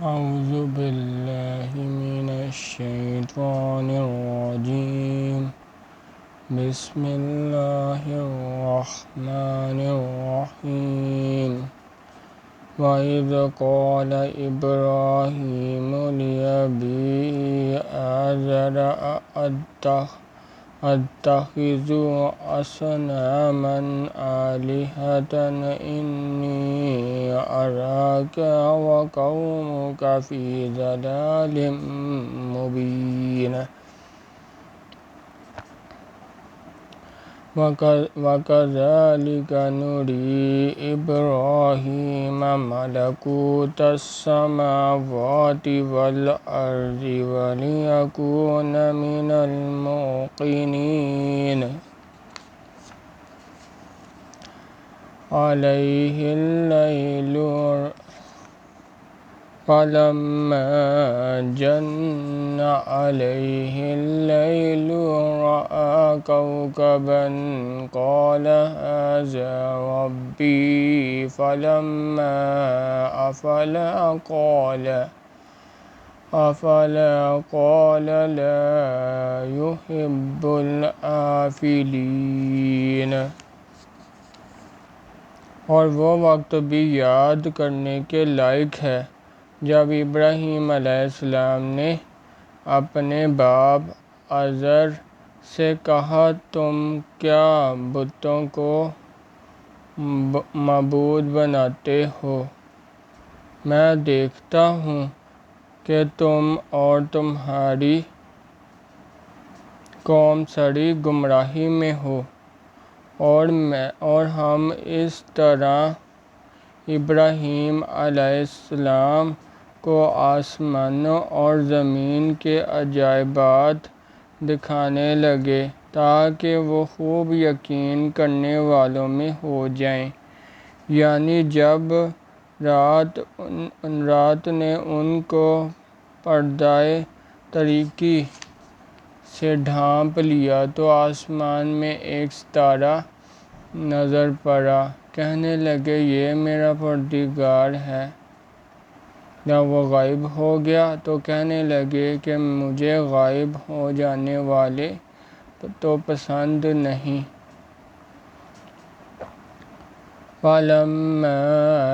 أعوذ بالله من الشيطان الرجيم بسم الله الرحمن الرحيم وإذ قال إبراهيم لأبيه آزر أتخذ أصناما آلهة إني أراك وقومك في ضلال مبين وكذلك نري إبراهيم ملكوت السماوات والأرض وليكون من الموقنين عليه الليل فلما جن عليه الليل رأى كوكبا قال هذا ربي فلما أفل قال لا يحب الآفلين। और वो वक्त भी याद करने के लायक है जब इब्राहीम अलैहिस्सलाम ने अपने बाप अज़र से कहा, तुम क्या बुतों को मबूद बनाते हो? मैं देखता हूँ कि तुम और तुम्हारी कौम सड़ी गुमराही में हो और हम इस तरह इब्राहीम अलैहिस्सलाम को आसमानों और ज़मीन के अजायबात दिखाने लगे ताकि वो खूब यकीन करने वालों में हो जाएं। यानी जब रात ने उनको पर्दाए तरीकी से ढांप लिया तो आसमान में एक सितारा नज़र पड़ा। कहने लगे ये मेरा परदिगार है। जब वो गायब हो गया तो कहने लगे कि मुझे गायब हो जाने वाले तो पसंद नहीं। फलम्मा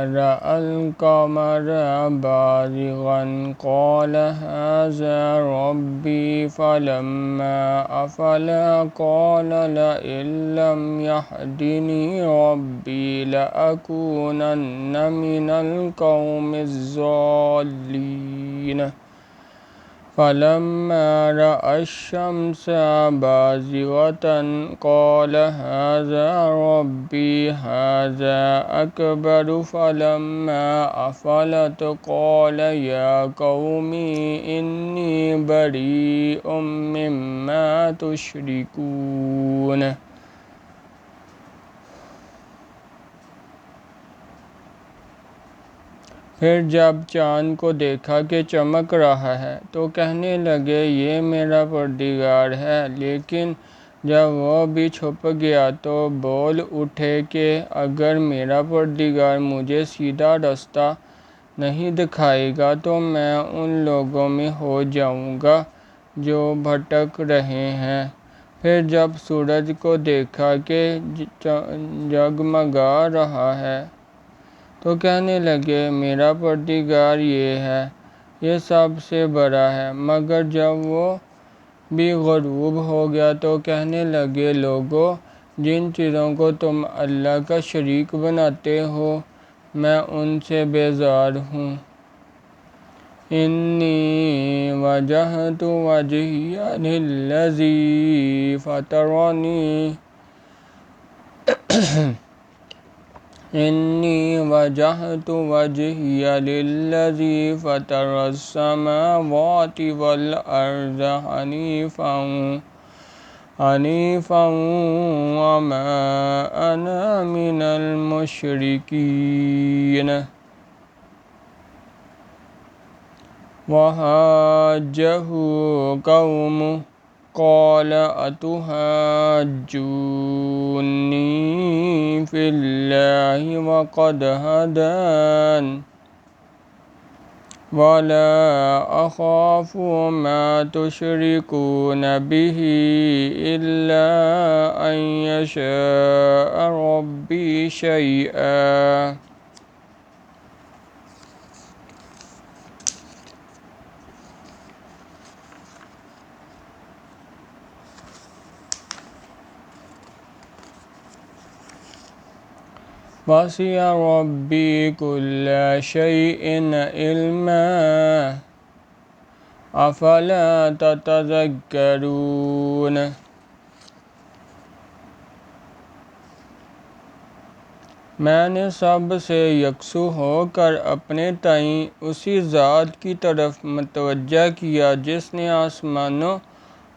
रअल क़मर बाज़िग़न क़ाल हाज़ा रब्बी फलम्मा अफ़ल क़ाल लइन लम यहदिनी रब्बी लअकूनन्न मिनल क़ौमिज़्ज़ालिमीन। फलम्मा रअश-शम्स बाज़िग़तन क़ाल हाज़ा रब्बी हाज़ा अकबर फलम्मा अफ़लत क़ाल या क़ौमी इन्नी बरीउम मिम्मा तुशरिकून। फिर जब चाँद को देखा कि चमक रहा है तो कहने लगे ये मेरा परदिगार है। लेकिन जब वो भी छुप गया तो बोल उठे कि अगर मेरा परदिगार मुझे सीधा रास्ता नहीं दिखाएगा तो मैं उन लोगों में हो जाऊंगा जो भटक रहे हैं। फिर जब सूरज को देखा कि जगमगा रहा है तो कहने लगे मेरा परदिगार ये है, ये सबसे बड़ा है। मगर जब वो भी ग़ुरूब हो गया तो कहने लगे लोगों, जिन चीज़ों को तुम अल्लाह का शरीक बनाते हो मैं उनसे बेज़ार हूँ। इन्नी वजहतु वजहिया लिल्लज़ी फ़तरनी इन्नी वजहतु वजहिया लिल्लज़ी फ़तरस्समावाति वल अर्ज़ हनीफ़न वमा अना मिनल मुशरिकीन। वहाज्जहु क़ौमुहु क़ाल अतुहाज्जूनी फ़िल्लाहि वक़द हदान वला अख़ाफ़ु मा तुशरिकून बिही इल्ला अन यशाअ रब्बी शैआ। वसिअ रब्बी कुल्ला शैइन इल्मा अफ़ला ततज़क्करून। मैंने सब से यकसू होकर अपने ताईं उसी ज़ात की तरफ मतवज्जा किया जिसने आसमानों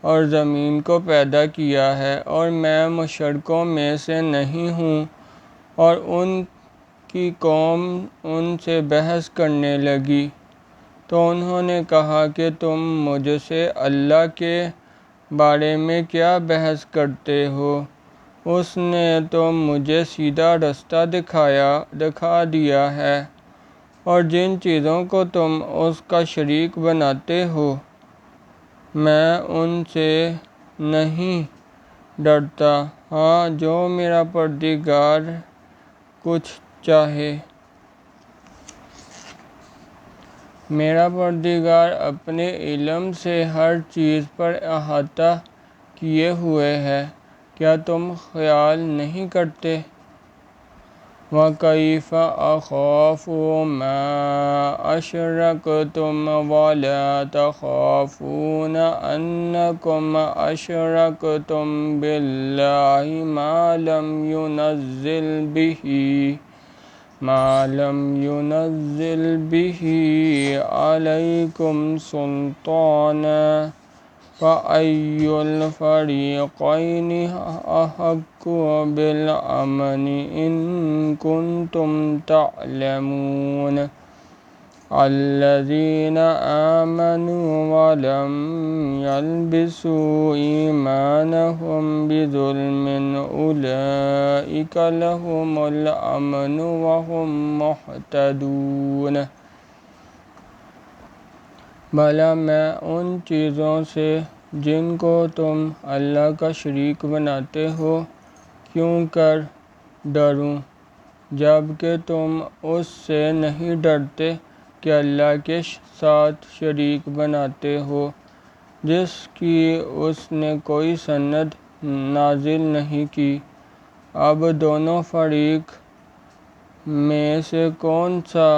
और ज़मीन को पैदा किया है, और मैं मुशरिकों में से नहीं हूँ। और उनकी कौम उनसे बहस करने लगी, तो उन्होंने कहा कि तुम मुझसे अल्लाह के बारे में क्या बहस करते हो? उसने तो मुझे सीधा रास्ता दिखा दिया है, और जिन चीज़ों को तुम उसका शरीक बनाते हो मैं उनसे नहीं डरता। हाँ, जो मेरा परवरदिगार कुछ चाहे। मेरा परवरदिगार अपने इल्म से हर चीज़ पर अहाता किए हुए है, क्या तुम ख्याल नहीं करते? वकैफ़ अख़ाफ़ु मा अशरकतुम वला तख़ाफ़ून अन्नकुम अशरकतुम बिल्लाहि मा लम युनज़्ज़िल बिही अलैकुम सुल्ताना फ़अय्युल फ़रीक़ैनि अहक्कु बिल अमनि इन कुन्तुम तअलमून। अल्लज़ीना आमनू वलम यल्बिसू ईमानहुम बिज़ुल्मिन उलाइका लहुमुल अमनु वहुम मुहतदून। भला मैं उन चीज़ों से जिनको तुम अल्लाह का शरीक बनाते हो क्यों कर डरूं, जबकि तुम उससे नहीं डरते कि अल्लाह के साथ शरीक बनाते हो जिसकी उसने कोई सनद नाजिल नहीं की। अब दोनों फरीक में से कौन सा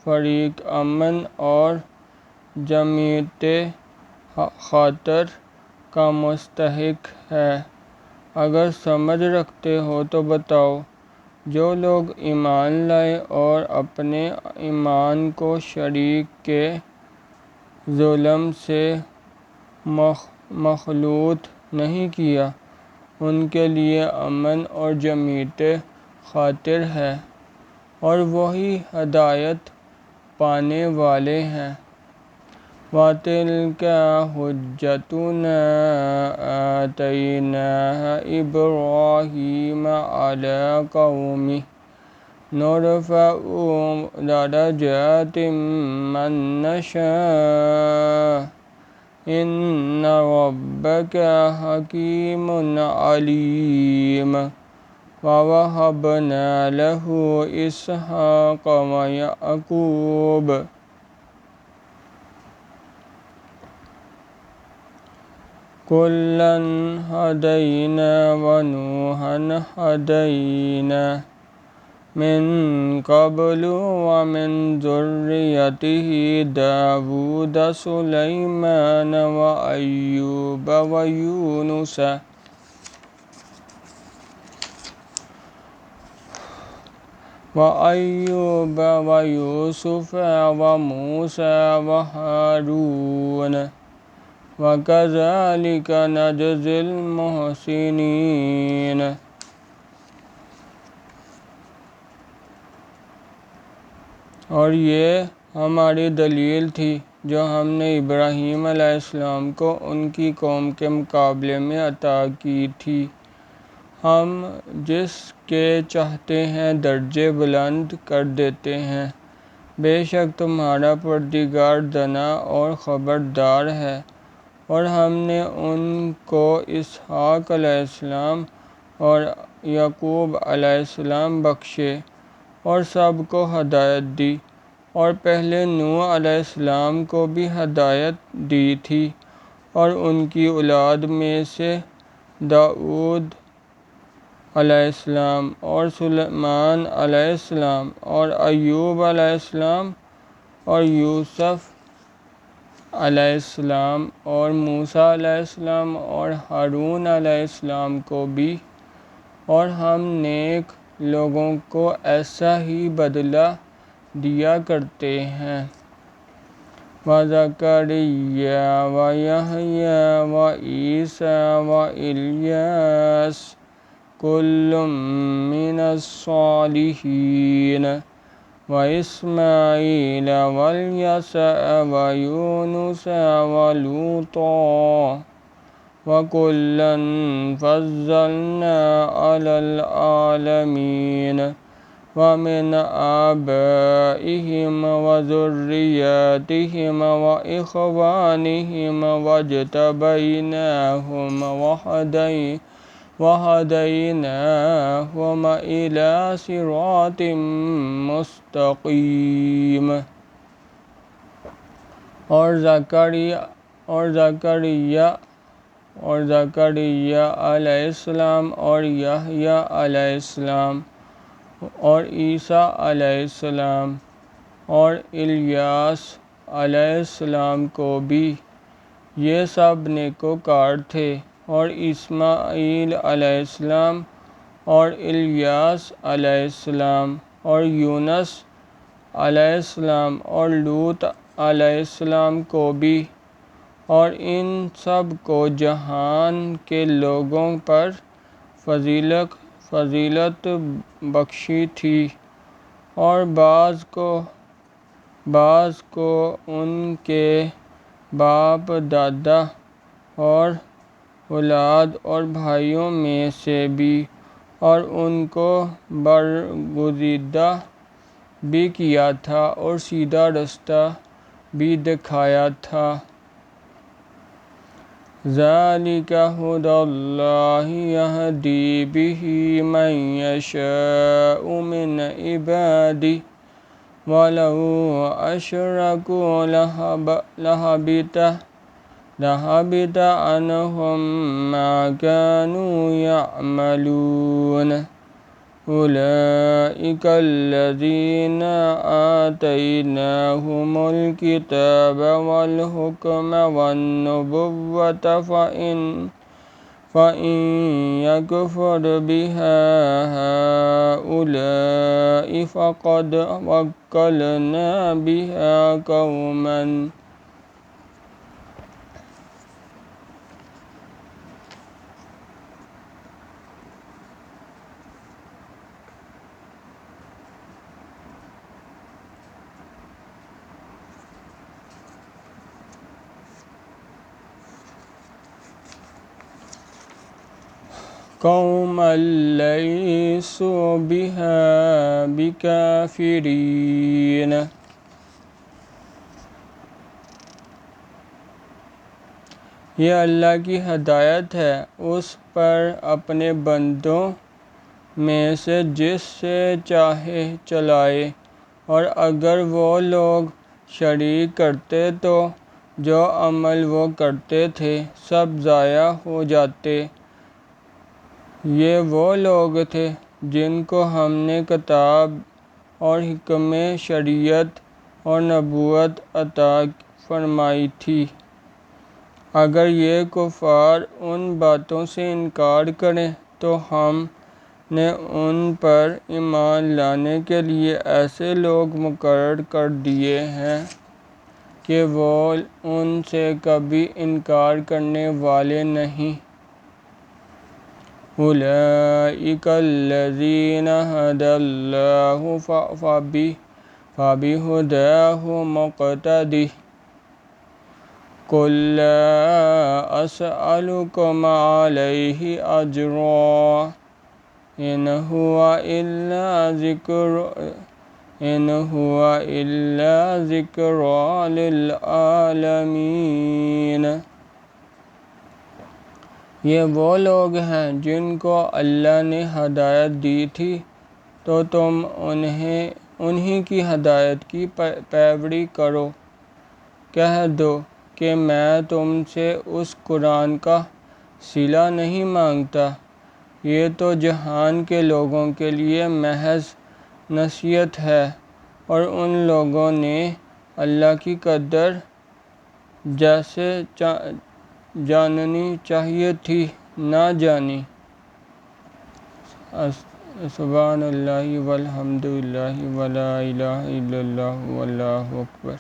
फरीक अमन और जमीयत खातर का मुस्तहिक है? अगर समझ रखते हो तो बताओ। जो लोग ईमान लाए और अपने ईमान को शरीक के जुल्म से मखलूत नहीं किया, उनके लिए अमन और जमीयत खातिर है, और वही हिदायत पाने वाले हैं। वतिल्का हुज्जतुना आतैनाहा इब्राहीम अला कौमिही नुरफ़उ दरजातिम मन नशाअ इन्ना रब्बका हकीमुन अलीम। ववहबना लहू इसहाक़ व याक़ूब कुल्लन हदैना व नूहन हदैना मिन क़ब्लु व मिन ज़ुर्रिय्यतिही दाऊद सुलैमान व अय्यूब व यूनुस व यूसुफ़ व मूसा व हारून वकज़ालिका नजज़िल मुहसिनीन। और ये हमारी दलील थी जो हमने इब्राहीम अलैहिस्सलाम को उनकी कौम के मुकाबले में अता की थी। हम जिसके चाहते हैं दर्जे बुलंद कर देते हैं, बेशक तुम्हारा परदिगार दाना और ख़बरदार है। और हमने उनको इसहाक़ अलैहिस्सलाम और याकूब अलैहिस्सलाम बख्शे और सबको हदायत दी। और पहले नूह अलैहिस्सलाम को भी हदायत दी थी और उनकी औलाद में से दाऊद अलैहिस्सलाम और सुलेमान अलैहिस्सलाम और अय्यूब अलैहिस्सलाम और यूसुफ अलैहिस्सलाम और मूसा अलैहिस्सलाम और हारून अलैहिस्सलाम को भी। और हम नेक लोगों को ऐसा ही बदला दिया करते हैं। व ज़करिया व यहया व ईसा व इल्यास कुल्लुम मिनस सालिहीन व इस्माईल वल्यसा व यूनुस व लूता व कुल्लन फज़्ज़लना अलल आलमीन व मिन आबाइहिम व ज़ुर्रिय्यतिहिम व इख़वानिहिम वज्तबैनाहुम वहदैनाहुम इला सिरातिम मुस्तक़ीम। और ज़करिया अलैहिस्सलाम और यहया अलैहिस्सलाम और ईसा अलैहिस्सलाम और इल्यास अलैहिस्सलाम को भी, ये सब नेकोकार थे। और इस्माईल अलैहिस्सलाम और इल्यास अलैहिस्सलाम और यूनुस अलैहिस्सलाम और लूत अलैहिस्सलाम को भी। और इन सब को जहान के लोगों पर फजीलत बख्शी थी। और बाज़ को उनके बाप दादा और औलाद और भाइयों में से भी, और उनको बरगुज़ीदा भी किया था और सीधा रास्ता भी दिखाया था। ज़ालिका हुदल्लाहि यहदी बिही मन यशाउ मिन इबादिही वलौ अशरकू लहबिता अन्हुम मा कानू यअमलून। उलाइकल्लज़ीना आतैनाहुमुल किताब वल हुक्म वन्नुबुव्वत फ़इन यकफ़ुर बिहा हाउलाइ फ़क़द वक्कलना बिहा क़ौमन। क़ौमन लैसू बिहा बिकाफ़िरीन। ये अल्लाह की हदायत है उस पर अपने बंदों में से जिससे चाहे चलाए। और अगर वो लोग शरीक करते तो जो अमल वो करते थे सब ज़ाया हो जाते। ये वो लोग थे जिनको हमने किताब और हिक्म शरीयत और नबूवत अता फरमाई थी। अगर ये कुफ़ार उन बातों से इनकार करें तो हमने उन पर ईमान लाने के लिए ऐसे लोग मुकर्रर कर दिए हैं कि वो उनसे कभी इनकार करने वाले नहीं। उलाइकल्लज़ीना हदल्लाहु फ़बिहुदाहु मुक़्तदिह। क़ुल ला अस्अलुकुम अलैहि अज्रा इन हुवा इन हुआ इल्ला ज़िक्रा लिल आलमीन। ये वो लोग हैं जिनको अल्लाह ने हदायत दी थी, तो तुम उन्हीं की हदायत की पैरवी करो। कह दो कि मैं तुमसे उस कुरान का सिला नहीं मांगता, ये तो जहान के लोगों के लिए महज नसीहत है, और उन लोगों ने अल्लाह की कदर जैसे जाननी चाहिए थी ना जानी। सुभान अल्लाह वल्हम्दुलिल्लाह वला इलाहा इल्लल्लाह वल्लाहु अकबर।